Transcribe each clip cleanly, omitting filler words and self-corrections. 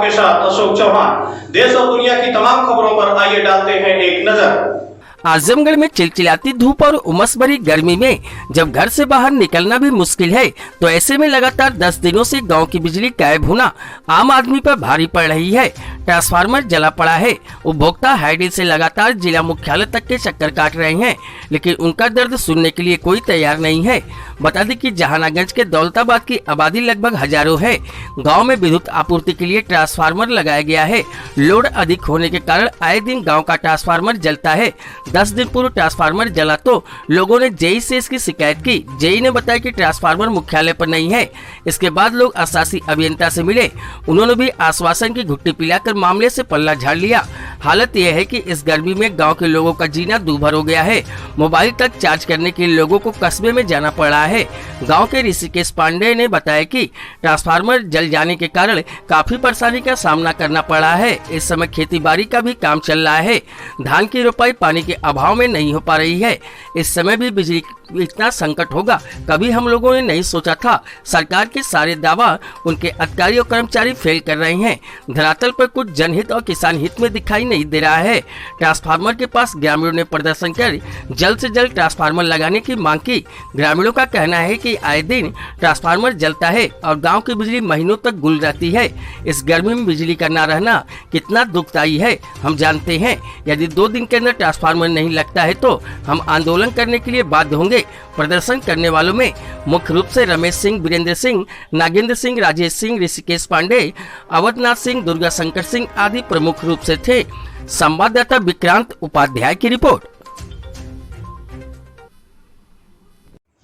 आपके साथ अशोक चौहान। देश और दुनिया की तमाम खबरों पर आइए डालते हैं एक नजर। आजमगढ़ में चिलचिलाती धूप और उमस भरी गर्मी में जब घर से बाहर निकलना भी मुश्किल है, तो ऐसे में लगातार 10 दिनों से गांव की बिजली गायब होना आम आदमी पर भारी पड़ रही है। ट्रांसफार्मर जला पड़ा है। उपभोक्ता हाईडील से लगातार जिला मुख्यालय तक के चक्कर काट रहे हैं, लेकिन उनका दर्द सुनने के लिए कोई तैयार नहीं है। बता दें कि जहानागंज के दौलताबाद की आबादी लगभग हजारों है। गाँव में विद्युत आपूर्ति के लिए ट्रांसफार्मर लगाया गया है। लोड अधिक होने के कारण आए दिन गाँव का ट्रांसफार्मर जलता है। 10 दिन पूर्व ट्रांसफार्मर जला तो लोगों ने जेई से इसकी शिकायत की। जेई ने बताया कि ट्रांसफार्मर मुख्यालय पर नहीं है। इसके बाद लोग अशासी अभियंता से मिले। उन्होंने भी आश्वासन की घुट्टी पिलाकर मामले से पल्ला झाड़ लिया। हालत यह है कि इस गर्मी में गांव के लोगों का जीना दूभर हो गया है। मोबाइल तक चार्ज करने के लिए लोगों को कस्बे में जाना पड़ रहा है। गांव के ऋषिकेश पांडे ने बताया कि ट्रांसफार्मर जल जाने के कारण काफी परेशानी का सामना करना पड़ा है। इस समय खेती बाड़ी का भी काम चल रहा है। धान की रोपाई पानी के अभाव में नहीं हो पा रही है। इस समय भी बिजली इतना संकट होगा कभी हम लोगों ने नहीं सोचा था। सरकार के सारे दावा उनके अधिकारी और कर्मचारी फेल कर रहे हैं। धरातल पर कुछ जनहित और किसान हित में दिखाई नहीं दे रहा है। ट्रांसफार्मर के पास ग्रामीणों ने प्रदर्शन कर जल्द से जल्द ट्रांसफार्मर लगाने की मांग की। ग्रामीणों का कहना है कि आए दिन ट्रांसफार्मर जलता है और गाँव की बिजली महीनों तक गुल रहती है। इस गर्मी में बिजली का न रहना कितना दुखदायी है हम जानते हैं। यदि 2 दिन के अंदर ट्रांसफार्मर नहीं लगता है तो हम आंदोलन करने के लिए बाध्य होंगे। प्रदर्शन करने वालों में मुख्य रूप से रमेश सिंह, वीरेंद्र सिंह, नागेंद्र सिंह, राजेश सिंह, ऋषिकेश पांडे, अवधनाथ सिंह, दुर्गा शंकर सिंह आदि प्रमुख रूप से थे। संवाददाता विक्रांत उपाध्याय की रिपोर्ट।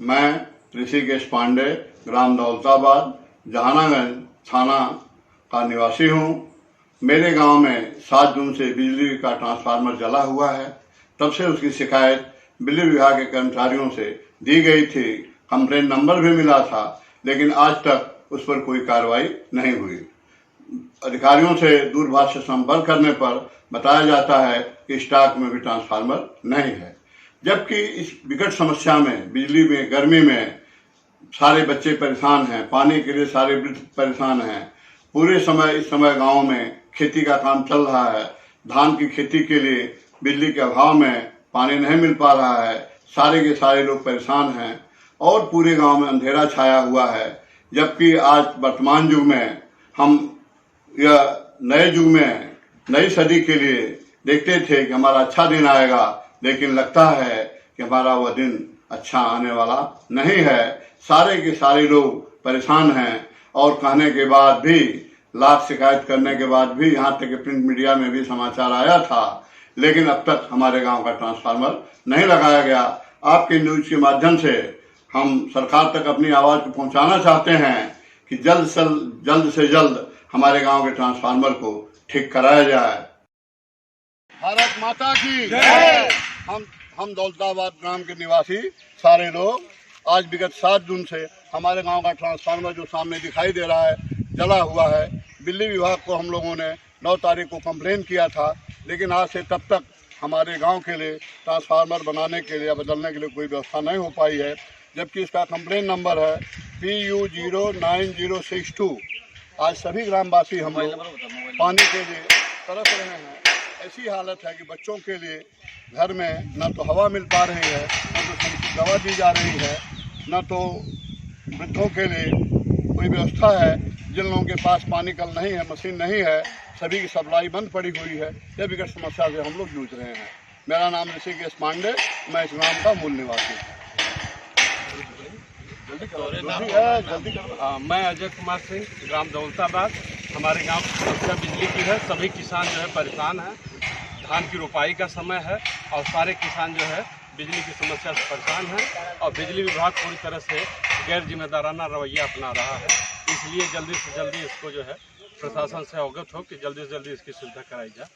मैं ऋषिकेश पांडे, ग्राम दौलताबाद, जहानागंज थाना का निवासी हूँ। मेरे गांव में 7 जून से बिजली का ट्रांसफार्मर जला हुआ है। तब से उसकी शिकायत बिजली विभाग के कर्मचारियों से दी गई थी। कंप्लेन नंबर भी मिला था, लेकिन आज तक उस पर कोई कार्रवाई नहीं हुई। अधिकारियों से दूरभाष से संपर्क करने पर बताया जाता है कि स्टॉक में भी ट्रांसफार्मर नहीं है। जबकि इस विकट समस्या में, बिजली में, गर्मी में सारे बच्चे परेशान हैं, पानी के लिए सारे वृद्ध परेशान हैं। पूरे समय इस समय गाँव में खेती का काम चल रहा है। धान की खेती के लिए बिजली के अभाव में पानी नहीं मिल पा रहा है। सारे के सारे लोग परेशान हैं और पूरे गांव में अंधेरा छाया हुआ है। जबकि आज वर्तमान युग में हम यह नए युग में, नई सदी के लिए देखते थे कि हमारा अच्छा दिन आएगा, लेकिन लगता है कि हमारा वह दिन अच्छा आने वाला नहीं है। सारे के सारे लोग परेशान हैं और कहने के बाद भी, लाख शिकायत करने के बाद भी, यहाँ तक कि प्रिंट मीडिया में भी समाचार आया था, लेकिन अब तक हमारे गांव का ट्रांसफार्मर नहीं लगाया गया। आपके न्यूज के माध्यम से हम सरकार तक अपनी आवाज़ को पहुंचाना चाहते हैं कि जल्द से जल्द हमारे गांव के ट्रांसफार्मर को ठीक कराया जाए। भारत माता की जय। हम दौलताबाद ग्राम के निवासी सारे लोग आज विगत 7 जून से हमारे गांव का ट्रांसफार्मर जो सामने दिखाई दे रहा है जला हुआ है। बिजली विभाग को हम लोगों ने 9 तारीख को कंप्लेन किया था, लेकिन आज से तब तक हमारे गांव के लिए ट्रांसफार्मर बनाने के लिए या बदलने के लिए कोई व्यवस्था नहीं हो पाई है। जबकि इसका कंप्लेन नंबर है PU09062। आज सभी ग्रामवासी हम लोग पानी के लिए तरस रहे हैं। ऐसी हालत है कि बच्चों के लिए घर में न तो हवा मिल पा रही है, न तो सही दवा दी जा रही है, न तो वृद्धों के लिए कोई व्यवस्था है। जिन लोगों के पास पानी कल नहीं है, मशीन नहीं है, सभी की सप्लाई बंद पड़ी हुई है। यह विकट समस्या से हम लोग जूझ रहे हैं। मेरा नाम ऋषिकेश पांडे, मैं इस ग्राम का मूल निवासी हूँ। मैं अजय कुमार सिंह, ग्राम दौलताबाद। हमारे गांव की समस्या बिजली की है। सभी किसान जो है परेशान हैं। धान की रोपाई का समय है और सारे किसान जो है बिजली की समस्या से परेशान हैं और बिजली विभाग पूरी तरह से गैर जिम्मेदाराना रवैया अपना रहा है। इसलिए जल्दी से जल्दी इसको जो है प्रशासन से अवगत हो कि जल्दी से जल्दी इसकी सुविधा कराई जाए।